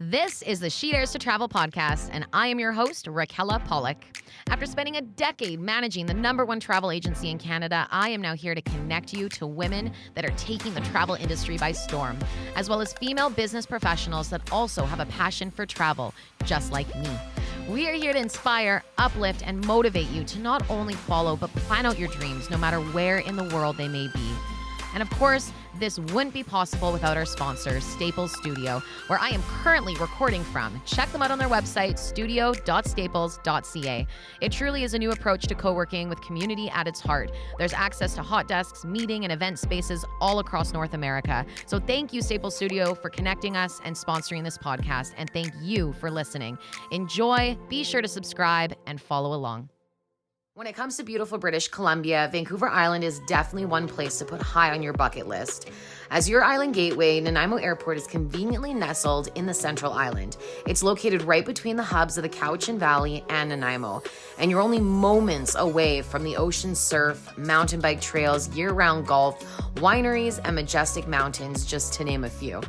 This is the She Dares to Travel podcast, and I am your host, Raquella Pollock. After spending a decade managing the #1 travel agency in Canada, I am now here to connect you to women that are taking the travel industry by storm, as well as female business professionals that also have a passion for travel, just like me. We are here to inspire, uplift, and motivate you to not only follow, but plan out your dreams, no matter where in the world they may be. And of course, this wouldn't be possible without our sponsor, Staples Studio, where I am currently recording from. Check them out on their website, studio.staples.ca. It truly is a new approach to co-working with community at its heart. There's access to hot desks, meeting, and event spaces all across North America. So thank you, Staples Studio, for connecting us and sponsoring this podcast. And thank you for listening. Enjoy, be sure to subscribe, and follow along. When it comes to beautiful British Columbia, Vancouver Island is definitely one place to put high on your bucket list. As your island gateway, Nanaimo Airport is conveniently nestled in the Central Island. It's located right between the hubs of the Cowichan Valley and Nanaimo, and you're only moments away from the ocean surf, mountain bike trails, year-round golf, wineries, and majestic mountains, just to name a few.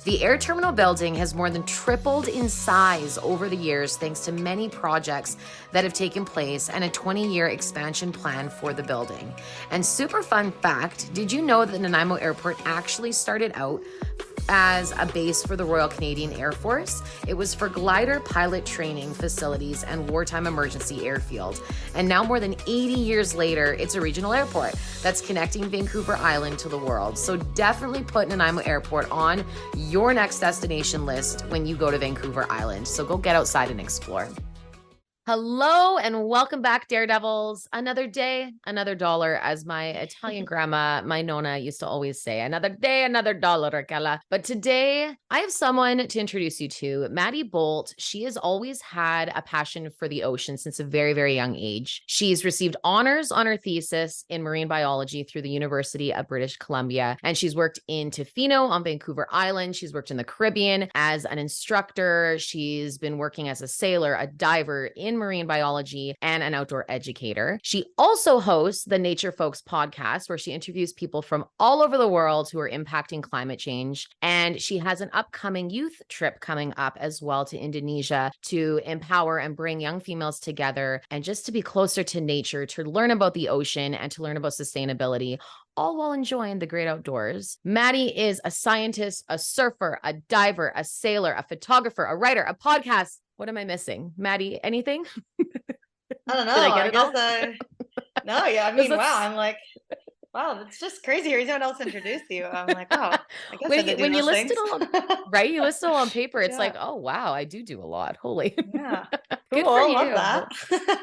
The air terminal building has more than tripled in size over the years thanks to many projects that have taken place and a 20-year expansion plan for the building. And super fun fact, did you know that Nanaimo Airport actually started out as a base for the Royal Canadian Air Force? It was for glider pilot training facilities and wartime emergency airfield. And now more than 80 years later, it's a regional airport that's connecting Vancouver Island to the world. So definitely put Nanaimo Airport on your next destination list when you go to Vancouver Island. So go get outside and explore. Hello and welcome back, Daredevils. Another day, another dollar, as my Italian grandma, my nonna, used to always say. Another day, another dollar, Raquella. But today, I have someone to introduce you to, Maddy Bolt. She has always had a passion for the ocean since a very, very young age. She's received honors on her thesis in marine biology through the University of British Columbia, and she's worked in Tofinio on Vancouver Island. She's worked in the Caribbean as an instructor. She's been working as a sailor, a diver in marine biology, and an outdoor educator. She also hosts the OceanFolx Podcast, where she interviews people from all over the world who are impacting climate change. And she has an upcoming youth trip coming up as well to Indonesia to empower and bring young females together and just to be closer to nature, to learn about the ocean and to learn about sustainability, all while enjoying the great outdoors. Maddy is a scientist, a surfer, a diver, a sailor, a photographer, a writer, a podcast. What am I missing? Maddy, anything? I don't know. Did I get I it all? guess no, yeah. I mean, That's- wow. I'm like, wow, it's just crazy hearing someone else introduce you. I'm like, oh, I guess I when you list it all, right? You list it all on paper. It's Yeah. like, oh wow, I do a lot. Holy, Yeah. good Cool. for Love you. that.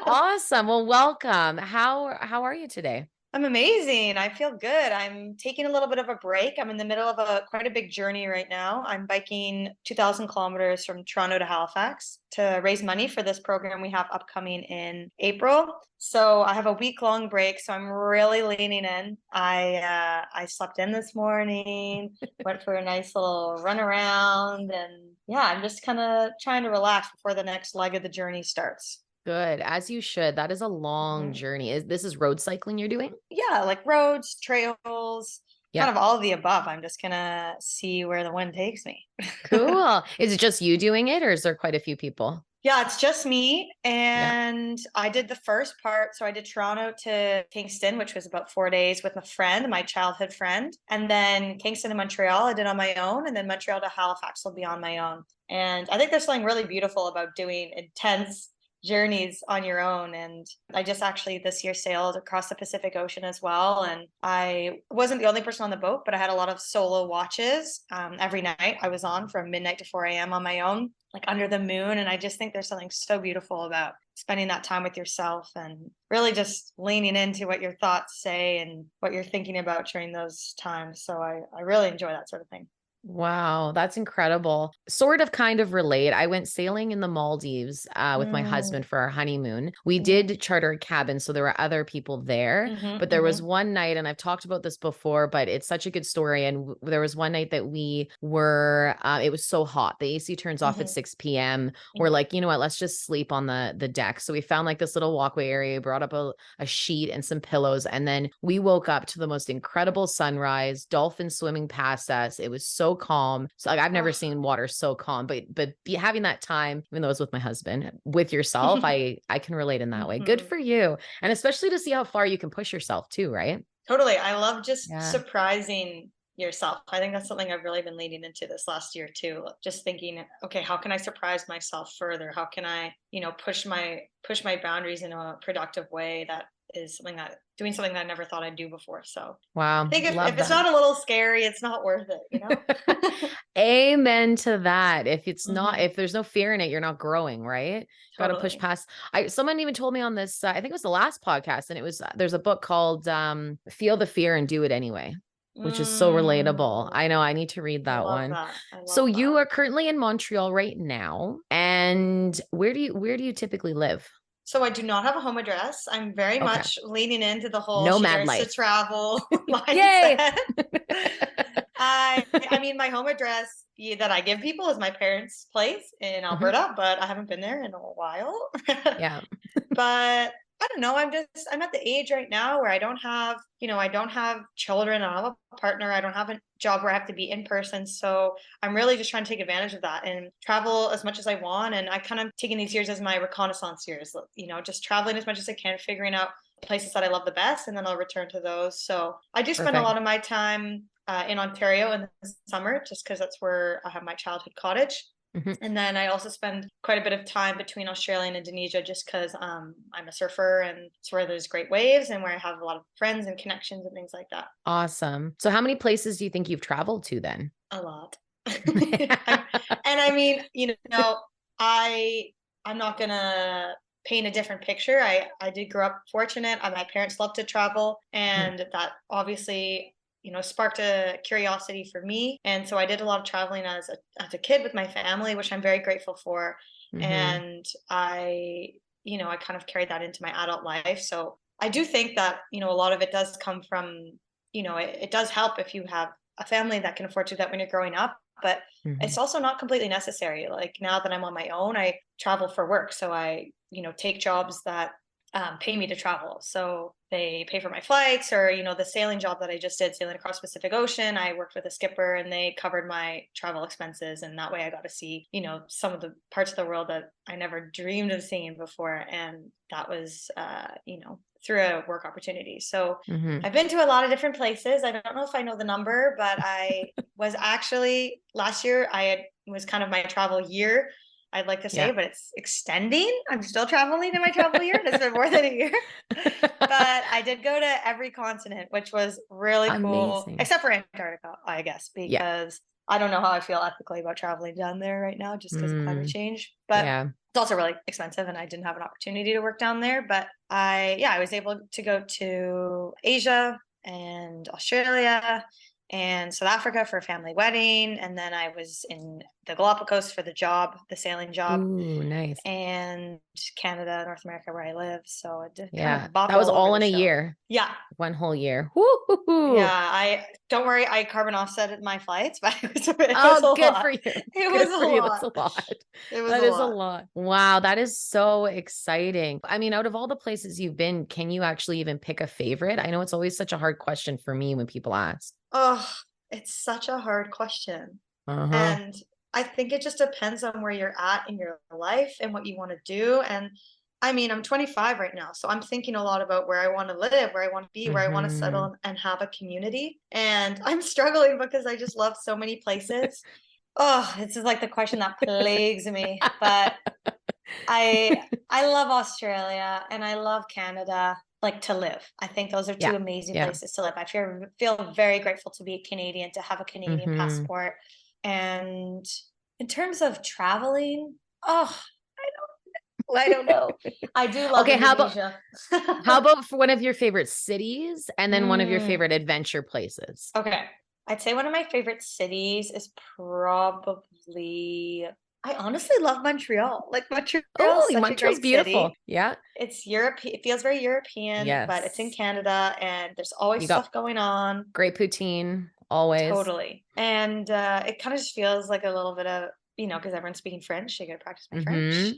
Awesome. Well, welcome. How are you today? I'm amazing. I feel good. I'm taking a little bit of a break. I'm in the middle of quite a big journey right now. I'm biking 2,000 kilometers from Toronto to Halifax to raise money for this program we have upcoming in April. So I have a week-long break. So I'm really leaning in. I slept in this morning, went for a nice little run around, and yeah, I'm just kind of trying to relax before the next leg of the journey starts. Good, as you should. That is a long journey. This is road cycling you're doing? Yeah, like roads, trails, kind of all of the above. I'm just gonna see where the wind takes me. Cool. Is it just you doing it, or is there quite a few people? Yeah, it's just me. And I did the first part. So I did Toronto to Kingston, which was about 4 days with a friend, my childhood friend. And then Kingston to Montreal, I did on my own. And then Montreal to Halifax will be on my own. And I think there's something really beautiful about doing intense journeys on your own. And I just actually this year sailed across the Pacific Ocean as well. And I wasn't the only person on the boat, but I had a lot of solo watches. Every night I was on from midnight to 4 a.m. on my own, like under the moon. And I just think there's something so beautiful about spending that time with yourself and really just leaning into what your thoughts say and what you're thinking about during those times. So I really enjoy that sort of thing. Wow, that's incredible. Sort of kind of relate. I went sailing in the Maldives with my husband for our honeymoon. We did charter a cabin, so there were other people there. But there was one night, and I've talked about this before, but it's such a good story. And there was one night that we were, it was so hot. The AC turns off at 6 p.m. We're like, you know what, let's just sleep on the deck. So we found like this little walkway area, brought up a sheet and some pillows. And then we woke up to the most incredible sunrise, dolphins swimming past us. It was so calm. So like, I've never Oh. seen water so calm, but having that time, even though it was with my husband, with yourself, I can relate in that way. Good Mhm. for you. And especially to see how far you can push yourself too, right? Totally. I love just Yeah. surprising yourself. I think that's something I've really been leading into this last year too. Just thinking, okay, how can I surprise myself further? How can I, push my boundaries in a productive way that is something that doing something that I never thought I'd do before. So I Wow. think if Love it's that. not a little scary, it's not worth it. Amen to that. If it's not, Mhm. if there's no fear in it, you're not growing, right? Got to push Totally. past. Someone even told me on this, I think it was the last podcast, and it was, there's a book called Feel the Fear and Do It Anyway, which is so relatable. I know I need to read I that love one. that. I So love that. you are currently in Montreal right now. And where do you typically live? So I do not have a home address. I'm very Okay. much leaning into the whole she Nomad dares to life. travel Yay. mindset. I mean, my home address that I give people is my parents' place in Mhm. Alberta, but I haven't been there in a while. Yeah. But I don't know. I'm at the age right now where I don't have children. I don't have a partner. I don't have a job where I have to be in person. So I'm really just trying to take advantage of that and travel as much as I want. And I kind of taking these years as my reconnaissance years, just traveling as much as I can, figuring out places that I love the best, and then I'll return to those. So I do spend a Perfect. lot of my time in Ontario in the summer, just because that's where I have my childhood cottage. Mhm. And then I also spend quite a bit of time between Australia and Indonesia just because I'm a surfer and it's where there's great waves and where I have a lot of friends and connections and things like that. Awesome. So how many places do you think you've traveled to then? A lot. And I mean, I I'm not gonna paint a different picture. I did grow up fortunate. My parents loved to travel, Mhm. and that obviously sparked a curiosity for me. And so I did a lot of traveling as a kid with my family, which I'm very grateful for. Mhm. And I kind of carried that into my adult life. So I do think that a lot of it does come from it does help if you have a family that can afford to do that when you're growing up, but it's Mhm. also not completely necessary. Like now that I'm on my own, I travel for work. So I, take jobs that pay me to travel. So they pay for my flights, or, the sailing job that I just did, sailing across Pacific Ocean. I worked with a skipper and they covered my travel expenses. And that way I got to see, some of the parts of the world that I never dreamed of seeing before. And that was, through a work opportunity. So Mhm. I've been to a lot of different places. I don't know if I know the number, but I was actually last year, was kind of my travel year, I'd like to say, Yeah. but it's extending. I'm still traveling in my travel year, and it's been more than a year. But I did go to every continent, which was really cool, Amazing. except for Antarctica, I guess, Yeah. because I don't know how I feel ethically about traveling down there right now just because of climate Mm, change. But yeah. it's also really expensive and I didn't have an opportunity to work down there. But I was able to go to Asia and Australia and South Africa for a family wedding. And then I was in the Galapagos for the job, the sailing job, Ooh, nice. and Canada, North America, where I live. So I did kind Yeah. of bop That was all over all the in a show. year. Yeah. One whole year. Yeah. Woo-hoo-hoo. I don't worry. I carbon offset my flights, but it was Oh, a good for lot. you. It was Good a for you. That's lot. a lot. It was That a is a lot. lot. Wow, that is so exciting. I mean, out of all the places you've been, can you actually even pick a favorite? I know it's always such a hard question for me when people ask. Oh, it's such a hard question. Uh-huh. And I think it just depends on where you're at in your life and what you want to do. And I mean, I'm 25 right now, so I'm thinking a lot about where I want to live, where I want to be, where I want to settle Mm-hmm. and have a community. And I'm struggling because I just love so many places. Oh, this is like the question that plagues me. But I love Australia and I love Canada, like to live. I think those are two Yeah. amazing Yeah. places to live. I feel very grateful to be a Canadian, to have a Canadian Mm-hmm. passport. And in terms of traveling, oh, I don't know. I do love Okay, Indonesia. how about for one of your favorite cities and then one of your Mm, favorite adventure places? okay. I'd say one of my favorite cities is probably I honestly love Montreal. Like Montreal Oh, is such a Montreal's great beautiful. city. Yeah. It's Europe. It feels very European, but it's in Yes. Canada and there's always You got stuff going on. great poutine always. Totally. And it kind of just feels like a little bit of, because everyone's speaking French, I got to practice my French. Mm-hmm.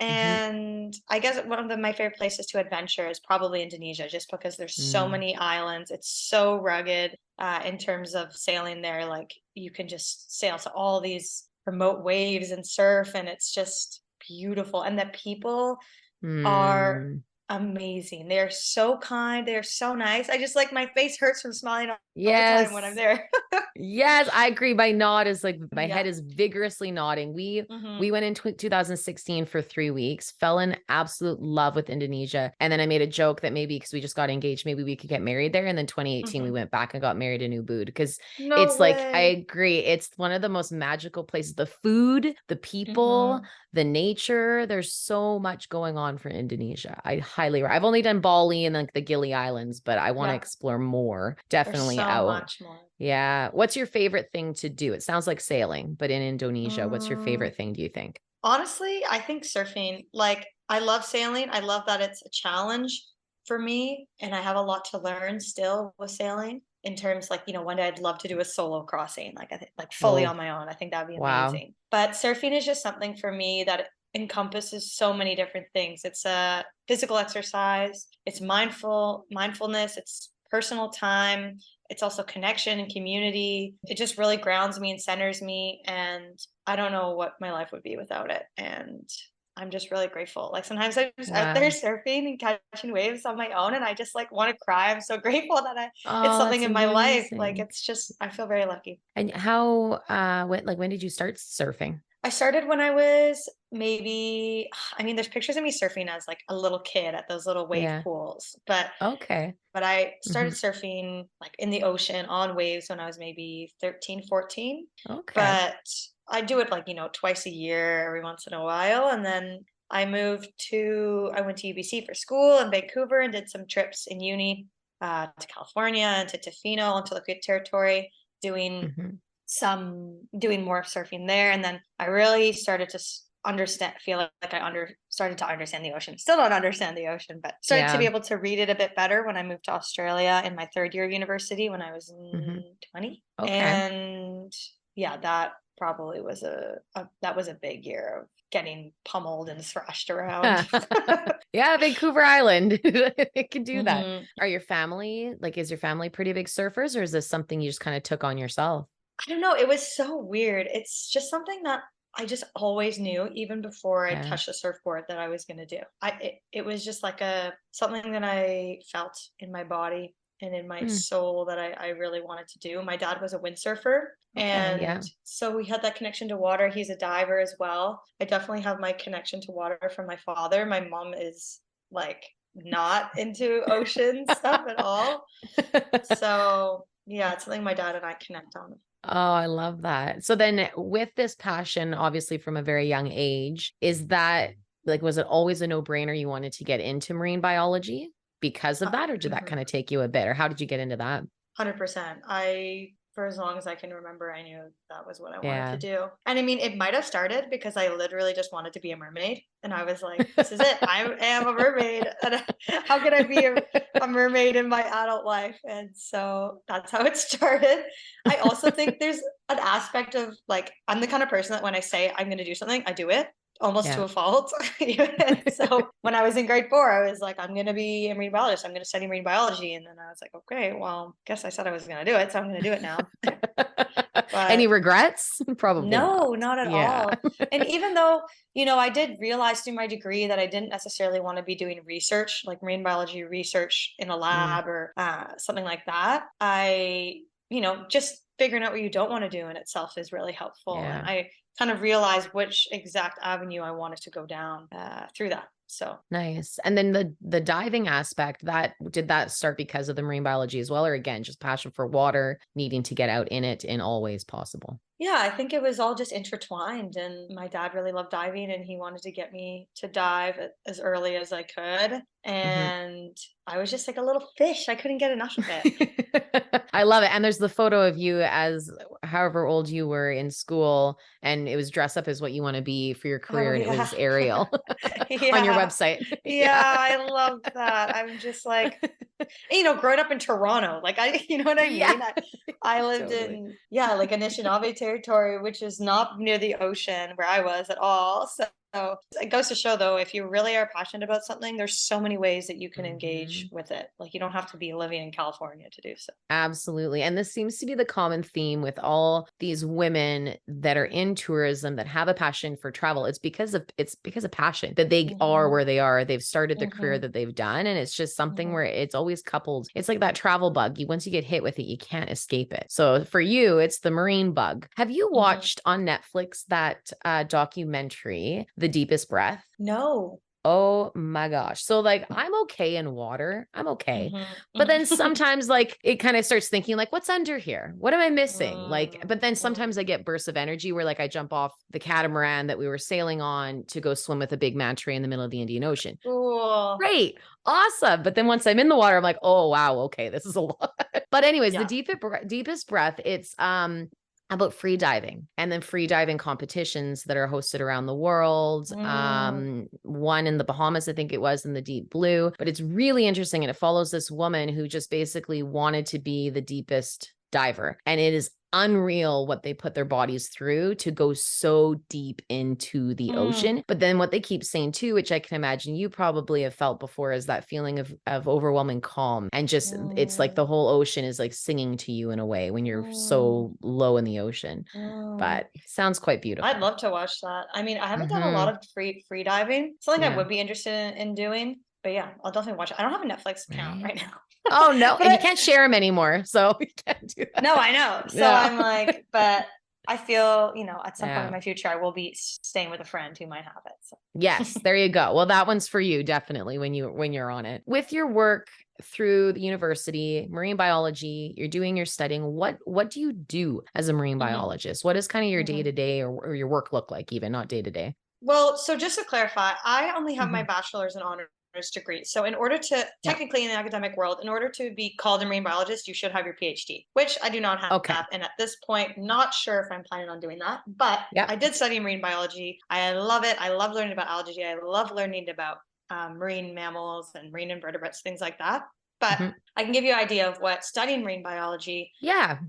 Mm-hmm. And I guess one of my favorite places to adventure is probably Indonesia, just because there's so Mm. many islands. It's so rugged in terms of sailing there. Like you can just sail to all these remote waves and surf, and it's just beautiful. And the people are Mm. amazing. They're so kind. They're so nice. I just like my face hurts from smiling all the time when I'm Yes. there. Yes, I agree. My nod is like my Yeah. head is vigorously nodding. We Hmm. went in 2016 for 3 weeks, fell in absolute love with Indonesia. And then I made a joke that maybe because we just got engaged, maybe we could get married there. And then 2018, we Hmm. went back and got married in Ubud because No it's like, I way. agree. It's one of the most magical places. The food, the people, Hmm. the nature. There's so much going on for Indonesia. I I've only done Bali and like the Gili Islands, but I want to Yeah. explore more. There's Definitely so out. much more. Yeah. What's your favorite thing to do? It sounds like sailing, but in Indonesia, what's your Mm, favorite thing, do you think? honestly, I think surfing, like, I love sailing. I love that it's a challenge for me, and I have a lot to learn still with sailing in terms like, one day I'd love to do a solo crossing, like I think like fully Oh, on my own. I think that'd be wow. amazing. But surfing is just something for me that encompasses so many different things. It's a physical exercise, it's mindfulness, it's personal time, it's also connection and community. It just really grounds me and centers me. And I don't know what my life would be without it. And I'm just really grateful. Like sometimes I'm just out there Wow. surfing and catching waves on my own, and I just like want to cry. I'm so grateful that it's Oh, something that's in my life. Like amazing. it's just I feel very lucky. And how, when did you start surfing? I started when I was maybe, I mean, there's pictures of me surfing as like a little kid at those little wave Yeah. pools, but Okay. I Hmm. started surfing like in the ocean on waves when I was maybe 13, 14. Okay. But I do it like, twice a year, every once in a while. And then I went to UBC for school in Vancouver and did some trips in uni to California and to Tofino and to the Great Territory doing Hmm. doing more surfing there. And then I really started to feel like started to understand the ocean. Still don't understand the ocean, but started to be Yeah. able to read it a bit better when I moved to Australia in my third year of university when I was Hmm. 20. Okay. And yeah, that probably was that was a big year of getting pummeled and thrashed around. Yeah, Vancouver Island. It can do that. Hmm. Is your family pretty big surfers, or is this something you just kind of took on yourself? I don't know. It was so weird. It's just something that I just always knew, even before I Yeah. touched the surfboard, that I was going to do. It was just like something that I felt in my body and in my Hmm. soul that I really wanted to do. My dad was a windsurfer, Okay. and Yeah. so we had that connection to water. He's a diver as well. I definitely have my connection to water from my father. My mom is like not into ocean stuff at all. So yeah, it's something my dad and I connect on. Oh, I love that. So then with this passion, obviously from a very young age, is that like, was it always a no-brainer you wanted to get into marine biology because of that? Or did that kind of take you a bit? Or how did you get into that? 100%. For as long as I can remember, I knew that was what I wanted to Yeah. do. And I mean, it might have started because I literally just wanted to be a mermaid. And I was like, this is it. I am a mermaid. And how could I be a mermaid in my adult life? And so that's how it started. I also think there's an aspect of like, I'm the kind of person that when I say I'm going to do something, I do it almost to Yeah. a fault. And so when I was in grade 4, I was like, I'm going to be a marine biologist. I'm going to study marine biology. And then I was like, okay, well, guess I said I was going to do it. So I'm going to do it now. Any But regrets? Probably not. no, not at Yeah. all. And even though, I did realize through my degree that I didn't necessarily want to be doing research, like marine biology research in a Mm, lab or something like that, just figuring out what you don't want to do in itself is really helpful. And yeah. I kind of realized which exact avenue I wanted to go down through that. So Nice. And then the diving aspect, that did that start because of the marine biology as well, or again, just passion for water, needing to get out in it in all ways possible? yeah, I think it was all just intertwined. And my dad really loved diving, and he wanted to get me to dive as early as I could. Mhm. And I was just like a little fish. I couldn't get enough of it. I love it. And there's the photo of you as however old you were in school, and it was dress up as what you want to be for your Oh, career, and it yeah. was Ariel on your Yeah. website. Yeah, Yeah. I love that. I'm just like, growing up in Toronto, like you know what I Yeah. mean? I lived Totally. in, yeah, like Anishinaabe territory, which is not near the ocean where I was at all. So it goes to show, though, if you really are passionate about something, there's so many ways that you can engage Mm-hmm. with it. Like, you don't have to be living in California to do so. Absolutely. And this seems to be the common theme with all these women that are in tourism that have a passion for travel. It's because of passion that they are Mm-hmm. where they are. They've started the career Mm-hmm. that they've done. And it's just something Mm-hmm. where it's always coupled. It's like that travel bug. Once you get hit with it, you can't escape it. So for you, it's the marine bug. Have you Mm-hmm. watched on Netflix that documentary, The Deepest Breath? No. Oh my gosh. So like I'm okay in water. I'm okay. But then Mm-hmm. sometimes like it kind of starts thinking like what's under here? What am I missing? Like but then sometimes Mm-hmm. I get bursts of energy where like I jump off the catamaran that we were sailing on to go swim with a big manta ray in the middle of the Indian Ocean. Cool. Great. Awesome. But then once I'm in the water I'm like, "Oh wow, okay, this is a lot." But anyways, the Yeah. deepest breath, it's about free diving and then free diving competitions that are hosted around the world. Mm. One in the Bahamas, I think it was, in the deep blue, but it's really interesting. And it follows this woman who just basically wanted to be the deepest diver. And it is unreal what they put their bodies through to go so deep into the Mm. ocean. But then what they keep saying too, which I can imagine you probably have felt before, is that feeling of overwhelming calm. And just it's like Mm. the whole ocean is like singing to you in a way when you're Mm. so low in the ocean. Mm. But sounds quite I'd beautiful. love to watch that. I mean, I haven't done a lot Hmm. of free diving. Something I Yeah. would be interested in doing. But yeah, I'll definitely watch it. I don't have a Netflix account Right. right now. Oh no. But And you can't share them anymore. So you can't do no, that. I know. So No. I'm like, but I feel, at some point in Yeah. my future, I will be staying with a friend who might have it. So. Yes, there you go. Well, that one's for you definitely when you're on it. With your work through the university, marine biology, you're doing your studying. What do you do as a marine Mhm, biologist? What is kind of your mhm. day-to-day or your work look like, even not day-to-day? Well, so just to clarify, I only have my Mhm. bachelor's and honors degree. So in order to Yeah. technically in the academic world, in order to be called a marine biologist, you should have your PhD, which I do not Okay. have. And at this point, not sure if I'm planning on doing that. But Yep. I did study marine biology. I love it. I love learning about algae. I love learning about marine mammals and marine invertebrates, things like that. But Mhm. I can give you an idea of what studying marine biology Yeah.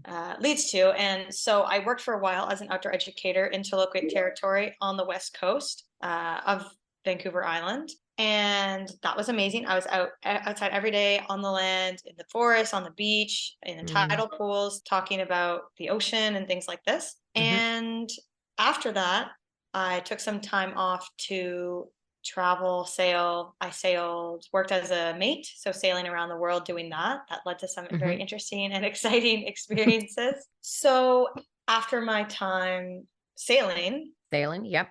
leads to. And so I worked for a while as an outdoor educator in Toluca territory on the west coast of Vancouver Island. And that was amazing. I was outside every day on the land, in the forest, on the beach, in the Mm. tidal pools, talking about the ocean and things like this. Mhm. And after that, I took some time off to travel, sail. I sailed, worked as a mate, so sailing around the world doing that. That led to some very Mhm. interesting and exciting experiences. So after my time sailing, Sailing. Yep.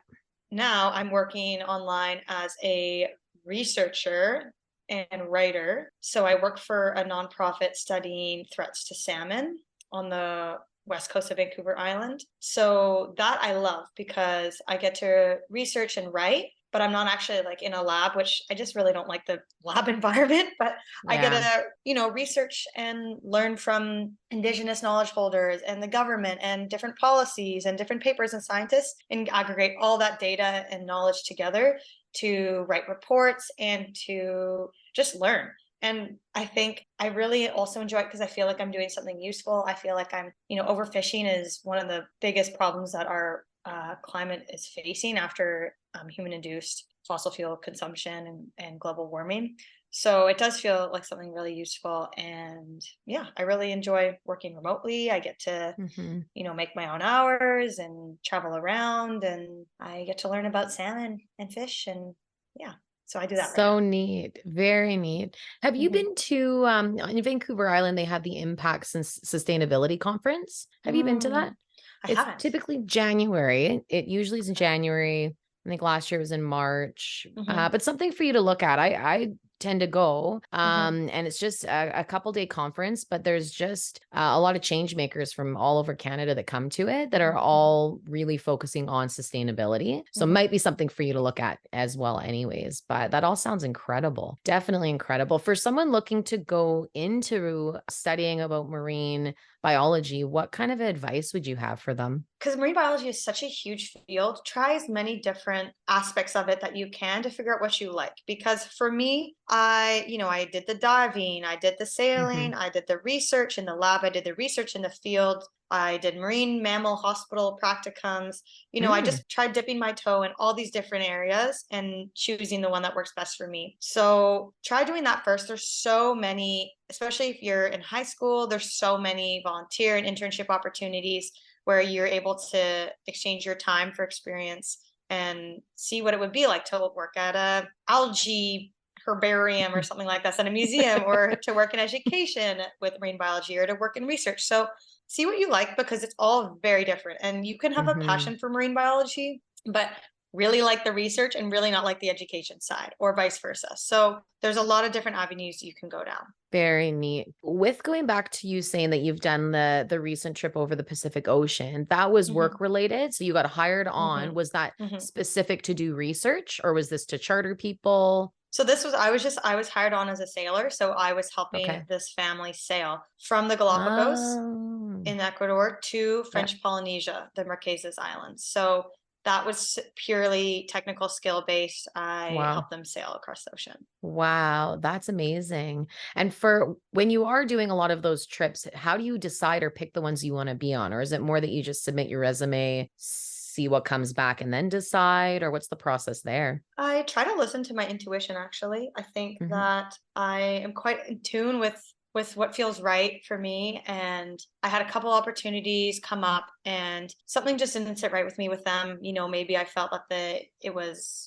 now I'm working online as a researcher and writer. So I work for a nonprofit studying threats to salmon on the west coast of Vancouver Island. So that I love because I get to research and write, but I'm not actually like in a lab, which I just really don't like the lab environment, but I get Yeah. to, research and learn from indigenous knowledge holders and the government and different policies and different papers and scientists and aggregate all that data and knowledge together to write reports and to just learn. And I think I really also enjoy it because I feel like I'm doing something useful. I feel like overfishing is one of the biggest problems that our climate is facing after human induced fossil fuel consumption and global warming. So it does feel like something really useful. And yeah, I really enjoy working remotely. I get to, Mhm. make my own hours and travel around, and I get to learn about salmon and fish. And yeah, so I do that right So now. neat. Very neat. Have you Mhm. been to in Vancouver Island, they have the Impacts and Sustainability Conference. Have you been to Mm, that? I It's haven't. typically January. It usually is in January. I think last year was in March. Hmm. But something for you to look at. I tend to go. Hmm. And it's just a couple day conference, but there's just a lot of change makers from all over Canada that come to it that are Hmm. all really focusing on sustainability. So it Hmm. might be something for you to look at as well, anyways. But that all sounds incredible. Definitely incredible. For someone looking to go into studying about marine biology, what kind of advice would you have for them? Because marine biology is such a huge field, try as many different aspects of it that you can to figure out what you like. Because for me, I did the diving, I did the Hmm. sailing, I did the research in the lab, I did the research in the field. I did marine mammal hospital practicums. I Mm, just tried dipping my toe in all these different areas and choosing the one that works best for me. So try doing that first. There's so many, especially if you're in high school, there's so many volunteer and internship opportunities where you're able to exchange your time for experience and see what it would be like to work at a algae herbarium or something like that, at a museum, or to work in education with marine biology, or to work in research. So see what you like, because it's all very different. And you can have a mm-hmm. passion for marine biology, but really like the research and really not like the education side, or vice versa. So there's a lot of different avenues you can go down. Very neat. With going back to you saying that you've done the recent trip over the Pacific Ocean, that was work related. So you got hired on. Was that specific to do research, or was this to charter people? So I was hired on as a sailor. So I was helping this family sail from the Galapagos in Ecuador to French Polynesia, the Marquesas Islands. So that was purely technical skill based. I helped them sail across the ocean. Wow, that's amazing. And for when you are doing a lot of those trips, how do you decide or pick the ones you want to be on? Or is it more that you just submit your resume, see what comes back, and then decide? Or what's the process there? I try to listen to my intuition, actually. I think that I am quite in tune with what feels right for me. And I had a couple opportunities come up and something just didn't sit right with me with them. Maybe I felt that it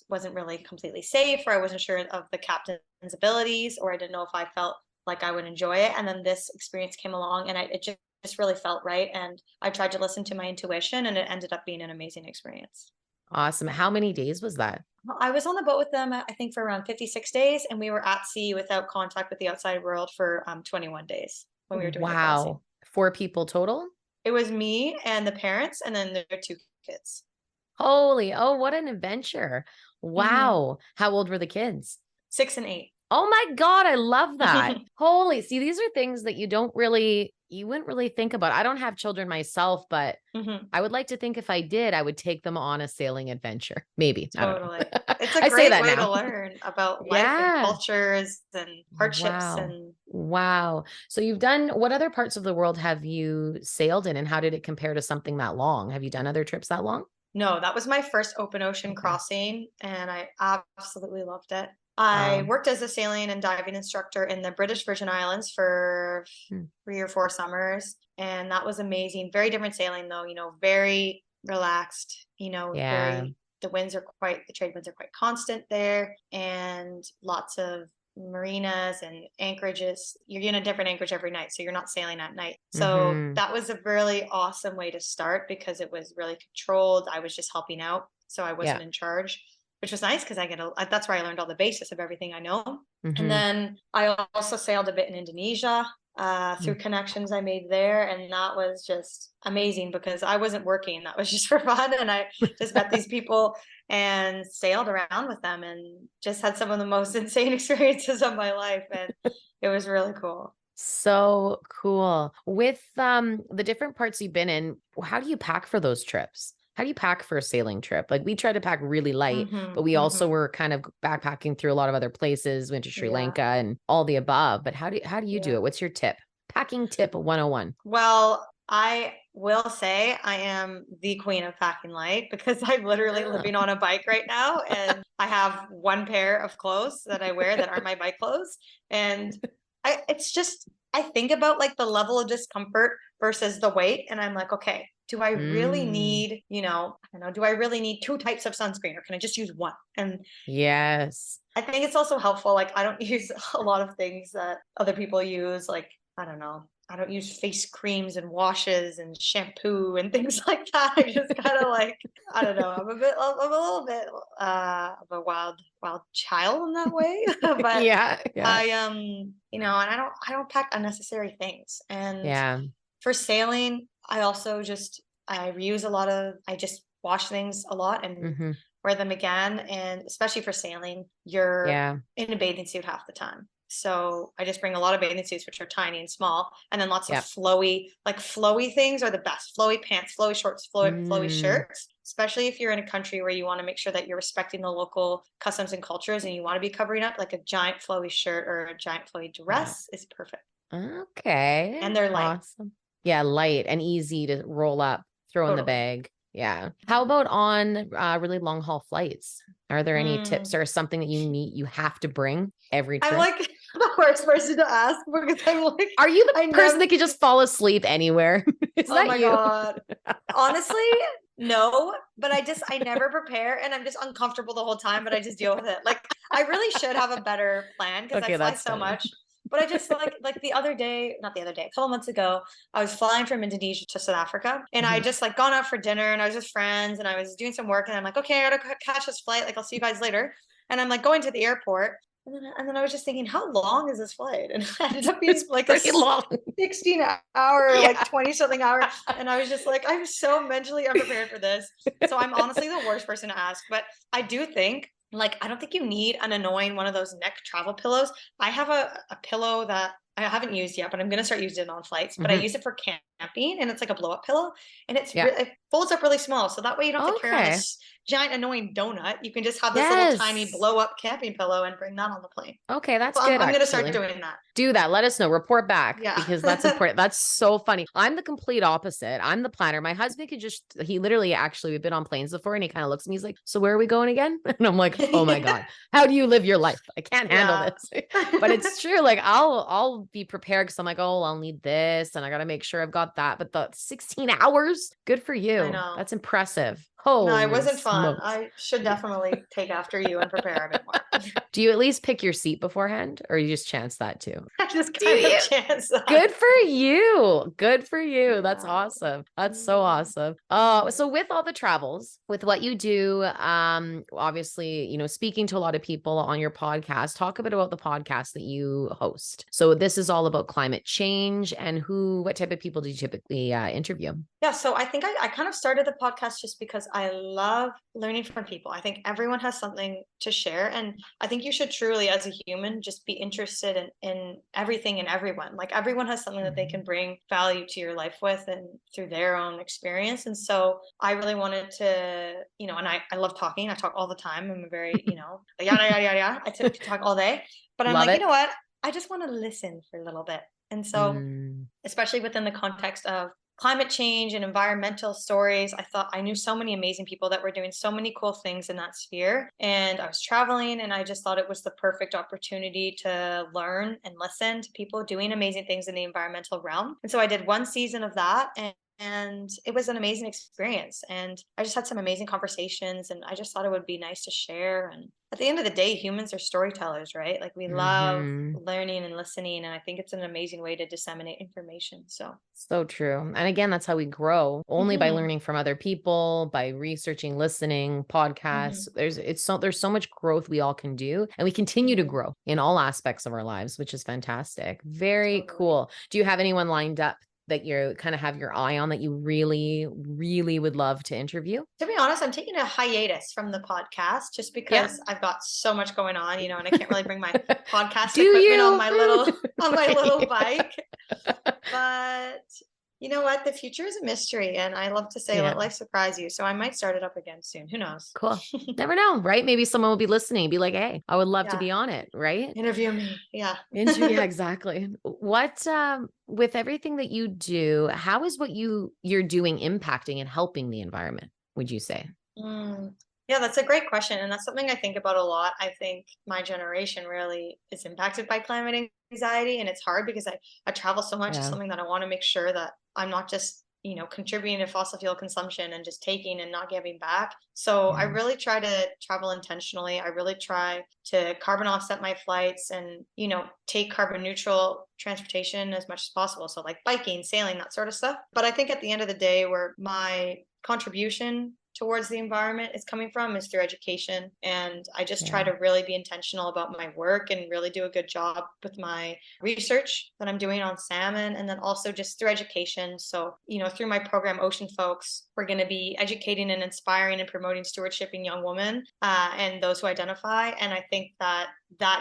wasn't really completely safe, or I wasn't sure of the captain's abilities, or I didn't know if I felt like I would enjoy it. And then this experience came along, and it just really felt right. And I tried to listen to my intuition, and it ended up being an amazing experience. Awesome. How many days was that? I was on the boat with them, I think, for around 56 days, and we were at sea without contact with the outside world for 21 days when we were doing the crossing. Wow. 4 people total? It was me and the parents, and then their 2 kids. Holy, oh, what an adventure. Wow. How old were the kids? 6 and 8. Oh my God, I love that. Holy, see, these are things that you wouldn't really think about. I don't have children myself, but I would like to think if I did, I would take them on a sailing adventure. Maybe. Totally. I don't know. It's a I say great that way to now. learn about life and cultures and hardships. Wow. And Wow. So what other parts of the world have you sailed in, and how did it compare to something that long? Have you done other trips that long? no, that was my first open ocean crossing, and I absolutely loved it. I worked as a sailing and diving instructor in the British Virgin Islands for 3 or 4 summers, and that was amazing. Very different sailing, though, very relaxed, the trade winds are quite constant there, and lots of marinas and anchorages. You're in a different anchorage every night, so you're not sailing at night. So that was a really awesome way to start, because it was really controlled. I was just helping out, so I wasn't in charge, which was nice, because that's where I learned all the basis of everything I know. And then I also sailed a bit in Indonesia through connections I made there. And that was just amazing, because I wasn't working. That was just for fun. And I just met these people and sailed around with them, and just had some of the most insane experiences of my life. And it was really cool. So cool. With the different parts you've been in, how do you pack for those trips? How do you pack for a sailing trip? Like, we try to pack really light, but we also were kind of backpacking through a lot of other places, went to Sri Lanka and all the above. But how do you do it? What's your tip? Packing tip 101. Well, I will say I am the queen of packing light, because I'm literally living on a bike right now, and I have one pair of clothes that I wear that aren't my bike clothes. And I think about like the level of discomfort versus the weight, and I'm like, okay, do I really need, I don't know, do I really need 2 types of sunscreen, or can I just use one? And yes, I think it's also helpful. Like, I don't use a lot of things that other people use. Like, I don't know, I don't use face creams and washes and shampoo and things like that. I just kind of like, I don't know, I'm a little bit of a wild child in that way. But yeah. I and I don't pack unnecessary things. And Yeah. for sailing, I also I reuse I just wash things a lot and wear them again. And especially for sailing, you're in a bathing suit half the time. So I just bring a lot of bathing suits, which are tiny and small, and then lots of flowy things are the best. Flowy pants, flowy shorts, flowy shirts, especially if you're in a country where you want to make sure that you're respecting the local customs and cultures, and you want to be covering up. Like a giant flowy shirt or a giant flowy dress is perfect. Okay. And they're light. Awesome. Yeah, light and easy to roll up, throw in the Totally. bag. Yeah. How about on really long haul flights? Are there any tips or something that you have to bring every I'm trip? like the worst person to ask because I'm like, Are you the I person never, that could just fall asleep anywhere? Is oh that my you? God. Honestly, no, but I never prepare and I'm just uncomfortable the whole time, but I just deal with it. Like I really should have a better plan because I Okay, fly that's so funny. much. But I just like the other day, not the other day, a couple months ago, I was flying from Indonesia to South Africa and I Mhm. just like gone out for dinner and I was with friends and I was doing some work and I'm like, okay, I gotta catch this flight. Like I'll see you guys later. And I'm like going to the airport. And then I was just thinking, how long is this flight? And it ended up being It's like a pretty long. 16 hour, like Yeah. 20 something hour. And I was just like, I'm so mentally unprepared for this. So I'm honestly the worst person to ask. But I do think, like, I don't think you need an annoying one of those neck travel pillows. I have a pillow that I haven't used yet, but I'm going to start using it on flights. But I Mhm. use it for camping and it's like a blow up pillow and Yeah. it folds up really small. So that way you don't have to carry around Okay. this giant annoying donut. You can just have this little tiny Yes. blow up camping pillow and bring that on the plane. Okay, that's So good I'm going to start actually. doing that. Do that. Let us know. Report back Yeah. because that's important. That's so funny. I'm the complete opposite. I'm the planner. My husband could just, he literally actually, we've been on planes before and he kind of looks at me. He's like, so where are we going again? And I'm like, oh my God, how do you live your life? I can't handle Yeah. this. But it's true. Like I'll be prepared because I'm like, oh, I'll need this and I got to make sure I've got that. But the 16 hours, good for I you. know. That's impressive. No, it Holy wasn't fun. smokes. I should definitely take after you and prepare a bit more. Do you at least pick your seat beforehand or you just chance that too? I just Do kind of you? chance that. Good for you. Good for you. That's Yeah. awesome. That's so Mm, awesome. mm. So with all the travels, with what you do, obviously, speaking to a lot of people on your podcast, talk a bit about the podcast that you host. So this is all about climate change and what type of people do you typically interview? Yeah, so I think I kind of started the podcast just because I love learning from people. I think everyone has something to share. And I think you should truly, as a human, just be interested in everything and everyone. Like everyone has something that they can Mhm. bring value to your life with and through their own experience. And so I really wanted to, and I love talking. I talk all the time. I'm a very, yada, yada, yada, yada. Could talk all day. But I'm Love like, you it. know what? I just want to listen for a little bit. And so, Mm, especially within the context of climate change and environmental stories, I thought I knew so many amazing people that were doing so many cool things in that sphere. And I was traveling, and I just thought it was the perfect opportunity to learn and listen to people doing amazing things in the environmental realm. And so I did one season of that, and it was an amazing experience. And I just had some amazing conversations, and I just thought it would be nice to share. And at the end of the day, humans are storytellers, right? Like we love mhm. learning and listening, and I think it's an amazing way to disseminate information. So, So true. And again, that's how we grow only by mhm, learning from other people, by researching, listening, podcasts. mhm, There's so much growth we all can do and we continue to mhm, grow in all aspects of our lives, which is fantastic. Very totally. cool. Do you have anyone lined up that you kind of have your eye on that you really, really would love to interview? To be honest, I'm taking a hiatus from the podcast just Yeah. because I've got so much going on, and I can't really bring my podcast Do equipment on you? my little on my little Right. bike. But you know what? The future is a mystery, and I love to say Yeah. let life surprise you. So I might start it up again soon. Who knows? Cool. Never know, right? Maybe someone will be listening, be like, hey, I would love to Yeah, be on it, right? interview me. Yeah. Yeah, exactly. What with everything that you do, how is what you're doing impacting and helping the environment, would you say? Mm. Yeah, that's a great question. And that's something I think about a lot. I think my generation really is impacted by climate anxiety. And it's hard because I travel so much. It's Yeah. something that I want to make sure that I'm not just, contributing to fossil fuel consumption and just taking and not giving back. So I Yeah. really try to travel intentionally. I really try to carbon offset my flights and, take carbon neutral transportation as much as possible. So like biking, sailing, that sort of stuff. But I think at the end of the day, where my contribution towards the environment is coming from is through education. And I just try Yeah. to really be intentional about my work and really do a good job with my research that I'm doing on salmon. And then also just through education. So, through my program, OceanFolx, we're going to be educating and inspiring and promoting stewardship in young women and those who identify. And I think that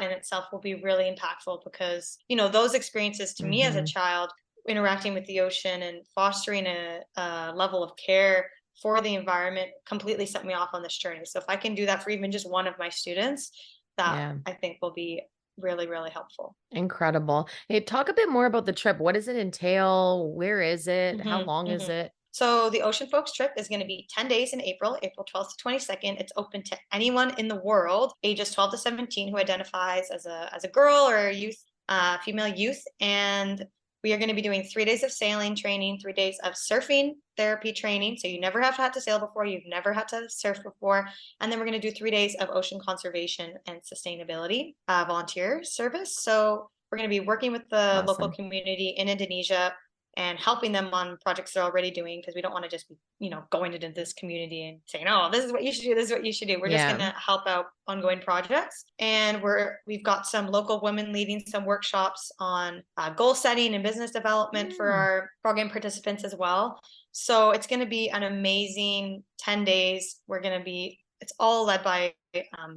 in itself will be really impactful because, those experiences to me as a Hmm. child, interacting with the ocean and fostering a level of care for the environment completely set me off on this journey. So if I can do that for even just one of my students, that Yeah. I think will be really, really helpful. Incredible. Hey, talk a bit more about the trip. What does it entail? Where is it? How Mhm, long is mhm. it? So the OceanFolx trip is going to be 10 days in April, April 12th to 22nd. It's open to anyone in the world, ages 12 to 17, who identifies as a girl or a youth, female youth. And we are going to be doing 3 days of sailing training, 3 days of surfing therapy training. So you never have had to sail before, you've never had to surf before. And then we're going to do 3 days of ocean conservation and sustainability volunteer service. So we're going to be working with the local Awesome. community in Indonesia and helping them on projects they're already doing, because we don't want to just be, going into this community and saying, oh, this is what you should do, this is what you should do. We're just going Yeah. to help out ongoing projects. And we've got some local women leading some workshops on goal setting and business development for Mm, our program participants as well. So it's going to be an amazing 10 days. It's all led by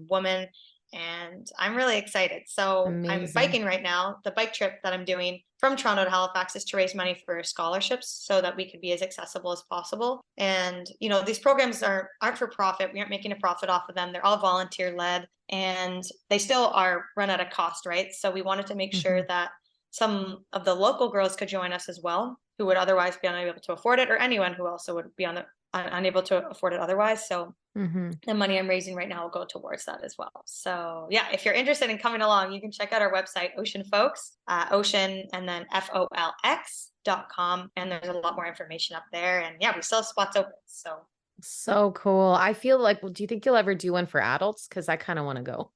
women, and I'm really excited. So I'm amazing. biking right now. The bike trip that I'm doing from Toronto to Halifax is to raise money for scholarships so that we could be as accessible as possible. And these programs aren't for profit. We aren't making a profit off of them. They're all volunteer led, and they still are run at a cost, right? So we wanted to make Hmm. sure that some of the local girls could join us as well, who would otherwise be unable to afford it, or anyone who also would be unable to afford it otherwise. So Hmm. the money I'm raising right now will go towards that as well. So yeah, if you're interested in coming along, you can check out our website, OceanFolx, Ocean, and then FOLX.com. And there's a lot more information up there. And yeah, we still have spots open. So So cool. I feel like, well, do you think you'll ever do one for adults? Because I kind of want to go.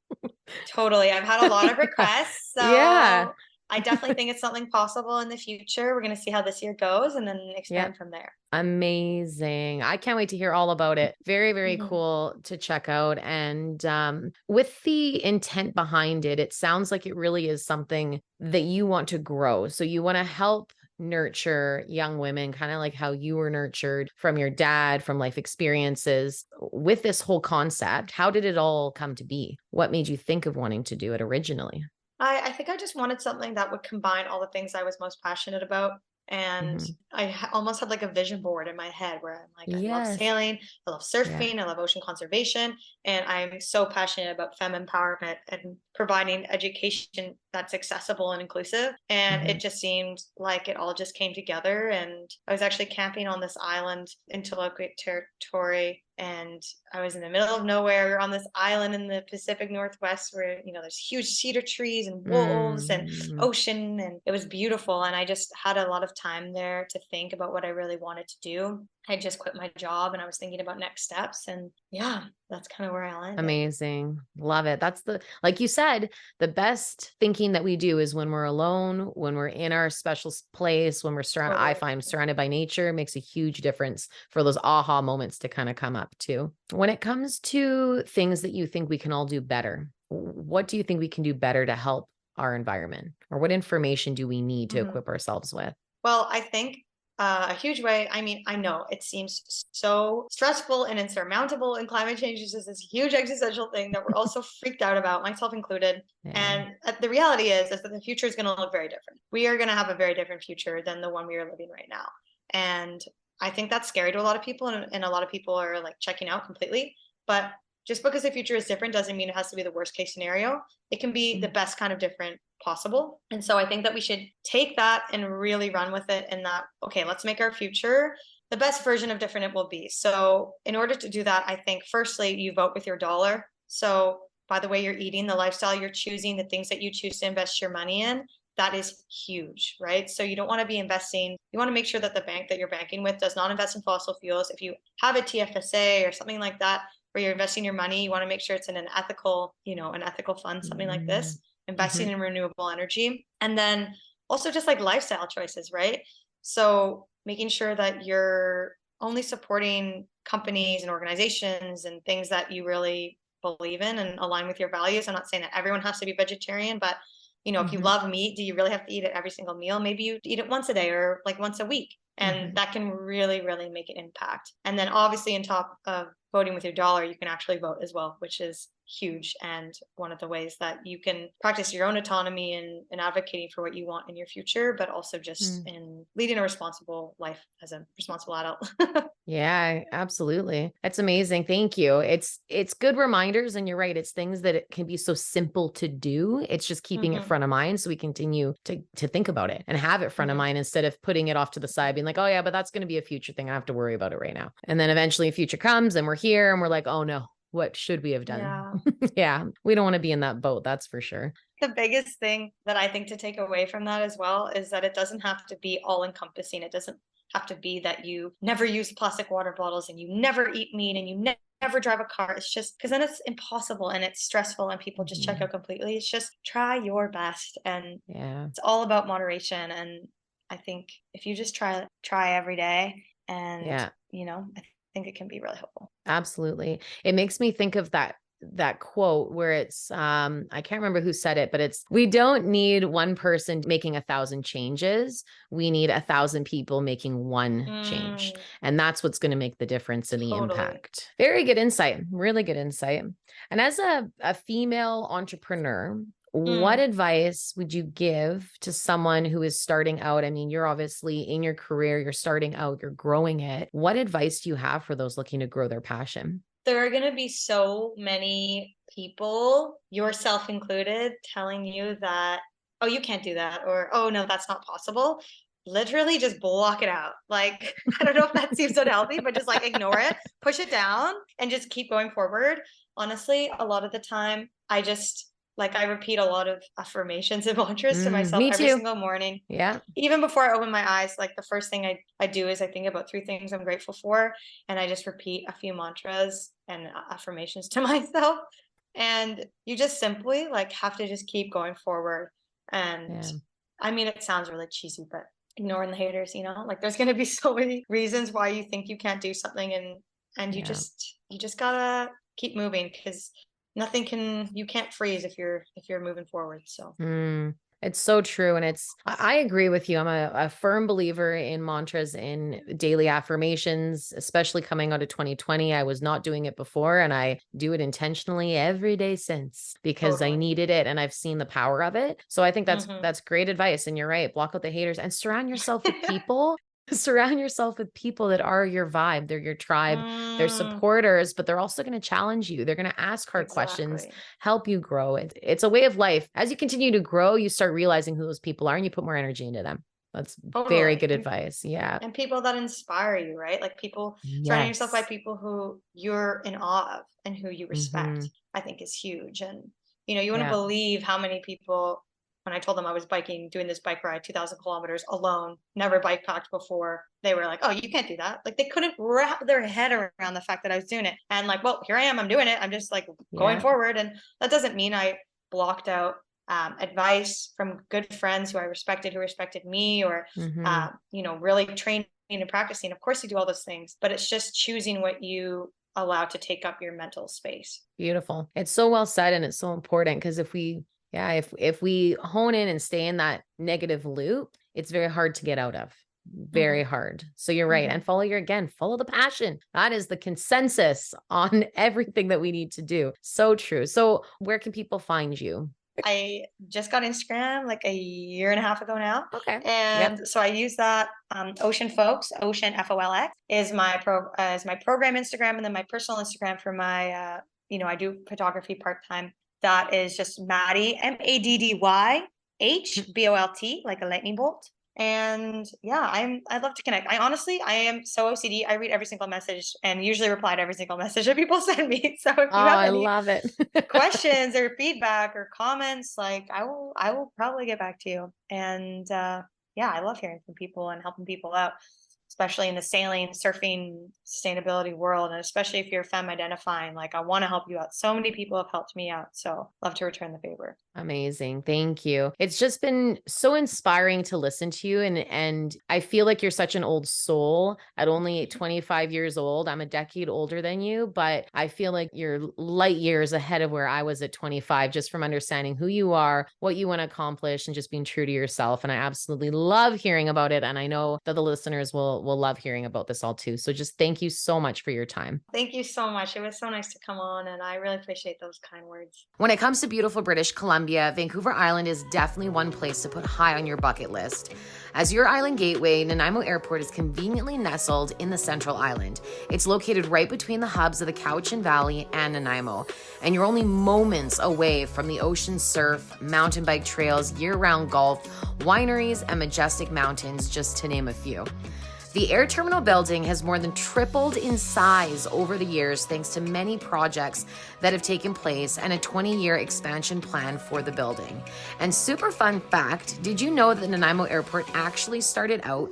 totally. I've had a lot of Yeah. requests. Yeah. So I definitely think it's something possible in the future. We're going to see how this year goes and then Yeah. expand from there. Amazing. I can't wait to hear all about it. Very, very Mhm. cool to check out. And with the intent behind it, it sounds like it really is something that you want to grow. So you want to help nurture young women, kind of like how you were nurtured from your dad, from life experiences. With this whole concept, how did it all come to be? What made you think of wanting to do it originally? I think I just wanted something that would combine all the things I was most passionate about. And Hmm. almost had like a vision board in my head where I'm like, I love Yes. sailing, I love Yeah. surfing, I love ocean conservation, and I'm so passionate about femme empowerment and providing education that's accessible and inclusive. And Hmm. it just seemed like it all just came together. And I was actually camping on this island in Taloqui territory, and I was in the middle of nowhere. We were on this island in the Pacific Northwest where, there's huge cedar trees and wolves and Mm, ocean, and it was beautiful. And I just had a lot of time there to think about what I really wanted to do. I just quit my job and I was thinking about next steps. And yeah, that's kind of where I landed. amazing. Love it. That's like you said, the best thinking that we do is when we're alone, when we're in our special place, when we're surrounded, I Totally. find surrounded by nature, it makes a huge difference for those aha moments to kind of come up too. When it comes to things that you think we can all do better, what do you think we can do better to help our environment? Or what information do we need to Mhm. equip ourselves with? Well, I think a huge way, I mean, I know it seems so stressful and insurmountable, and climate change is just this huge existential thing that we're also freaked out about, myself included. Yeah. And the reality is that the future is going to look very different. We are going to have a very different future than the one we are living right now. And I think that's scary to a lot of people, and a lot of people are like checking out completely. But just because the future is different doesn't mean it has to be the worst case scenario. It can be the Mm, best kind of different possible. And so I think that we should take that and really run with it, and that, okay, let's make our future the best version of different it will be. So in order to do that, I think firstly, you vote with your dollar. So by the way you're eating, the lifestyle you're choosing, the things that you choose to invest your money in, that is huge, right? So you don't want to be investing, you want to make sure that the bank that you're banking with does not invest in fossil fuels. If you have a TFSA or something like that, where you're investing your money, you want to make sure it's in an ethical, an ethical fund, something like mm, this, investing mhm, in renewable energy. And then also just like lifestyle choices, right? So making sure that you're only supporting companies and organizations and things that you really believe in and align with your values. I'm not saying that everyone has to be vegetarian, but if you mhm, love meat, do you really have to eat it every single meal? Maybe you eat it once a day or like once a week. And mhm. that can really, really make an impact. And then obviously on top of voting with your dollar, you can actually vote as well, which is huge. And one of the ways that you can practice your own autonomy and advocating for what you want in your future, but also just in leading a responsible life as a responsible adult. Yeah, absolutely. That's amazing. Thank you. It's good reminders, and you're right. It's things that it can be so simple to do. It's just keeping it front of mind so we continue to think about it and have it front of mind instead of putting it off to the side, being like, oh yeah, but that's going to be a future thing. I have to worry about it right now. And then eventually a future comes and we're here and we're like, oh no, what should we have done? Yeah. Yeah, we don't want to be in that boat. That's for sure. The biggest thing that I think to take away from that as well is that it doesn't have to be all encompassing. It doesn't have to be that you never use plastic water bottles and you never eat meat and you never drive a car. It's just because then it's impossible and it's stressful and people just check out completely. It's just try your best, and it's all about moderation. And I think if you just try every day, and I think it can be really helpful. Absolutely. It makes me think of that quote where it's I can't remember who said it, but it's, we don't need one person making 1,000 changes. We need 1,000 people making one change. And that's what's going to make the difference in the impact. Very good insight. Really good insight. And as a female entrepreneur, what advice would you give to someone who is starting out? I mean, you're obviously in your career, you're starting out, you're growing it. What advice do you have for those looking to grow their passion? There are going to be so many people, yourself included, telling you that, oh, you can't do that, or, oh, no, that's not possible. Literally just block it out. Like, I don't know if that seems unhealthy, but just like ignore it, push it down, and just keep going forward. Honestly, a lot of the time, I repeat a lot of affirmations and mantras to myself every single morning. Yeah. Even before I open my eyes, like the first thing I do is I think about 3 things I'm grateful for. And I just repeat a few mantras and affirmations to myself. And you just simply like have to just keep going forward. And I mean, it sounds really cheesy, but ignoring the haters, like there's going to be so many reasons why you think you can't do something. And you just gotta keep moving, because you can't freeze if you're moving forward. So it's so true. And I agree with you. I'm a firm believer in mantras, in daily affirmations, especially coming out of 2020. I was not doing it before, and I do it intentionally every day since, because I needed it and I've seen the power of it. So I think that's great advice. And you're right. Block out the haters and surround yourself with people. Surround yourself with people that are your vibe. They're your tribe. They're supporters, but they're also going to challenge you. They're going to ask hard questions, help you grow. It's a way of life. As you continue to grow, you start realizing who those people are and you put more energy into them. That's very good advice. Yeah. And people that inspire you, right? Like surrounding yourself by people who you're in awe of and who you respect, I think is huge. And, you wouldn't believe how many people, when I told them I was doing this bike ride, 2,000 kilometers alone, never bike packed before, they were like, oh, you can't do that. Like they couldn't wrap their head around the fact that I was doing it. And like, well, here I am, I'm doing it. I'm just like going forward. And that doesn't mean I blocked out advice from good friends who respected me, or, really training and practicing. Of course you do all those things, but it's just choosing what you allow to take up your mental space. Beautiful. It's so well said. And it's so important, because if we hone in and stay in that negative loop, it's very hard to get out of. Very hard. So you're right. And follow the passion. That is the consensus on everything that we need to do. So true. So where can people find you? I just got Instagram like a year and a half ago now. Okay. And so I use that. OceanFolx, Ocean FOLX is my program Instagram, and then my personal Instagram for my I do photography part-time. That is just Maddy, MADDYHBOLT, like a lightning bolt. And I'd love to connect. I am so OCD. I read every single message and usually reply to every single message that people send me. So if you have any love it. questions or feedback or comments, like I will probably get back to you. And I love hearing from people and helping people out, especially in the sailing, surfing, sustainability world. And especially if you're femme identifying, like I want to help you out. So many people have helped me out. So love to return the favor. Amazing. Thank you. It's just been so inspiring to listen to you, and I feel like you're such an old soul at only 25 years old. I'm a decade older than you, but I feel like you're light years ahead of where I was at 25, just from understanding who you are, what you want to accomplish, and just being true to yourself. And I absolutely love hearing about it, and I know that the listeners will love hearing about this all too. So just thank you so much for your time. Thank you so much. It was so nice to come on, and I really appreciate those kind words. When it comes to beautiful British Columbia, Vancouver Island is definitely one place to put high on your bucket list. As your island gateway, Nanaimo Airport is conveniently nestled in the central island. It's located right between the hubs of the Cowichan Valley and Nanaimo, and you're only moments away from the ocean surf, mountain bike trails, year-round golf, wineries, and majestic mountains, just to name a few. The air terminal building has more than tripled in size over the years thanks to many projects that have taken place and a 20-year expansion plan for the building. And super fun fact, did you know that Nanaimo Airport actually started out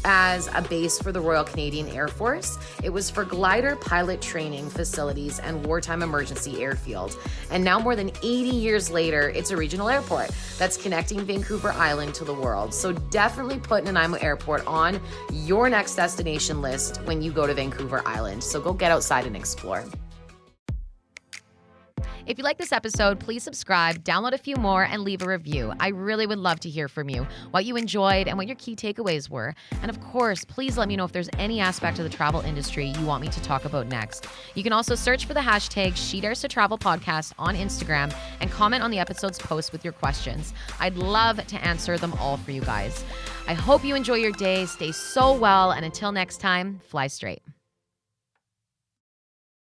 as a base for the Royal Canadian Air Force? It was for glider pilot training facilities and wartime emergency airfield. And now more than 80 years later, it's a regional airport that's connecting Vancouver Island to the world. So definitely put Nanaimo Airport on your next destination list when you go to Vancouver Island. So go get outside and explore. If you like this episode, please subscribe, download a few more, and leave a review. I really would love to hear from you, what you enjoyed and what your key takeaways were. And of course, please let me know if there's any aspect of the travel industry you want me to talk about next. You can also search for the hashtag SheDaresToTravelPodcast on Instagram and comment on the episode's post with your questions. I'd love to answer them all for you guys. I hope you enjoy your day, stay so well, and until next time, fly straight.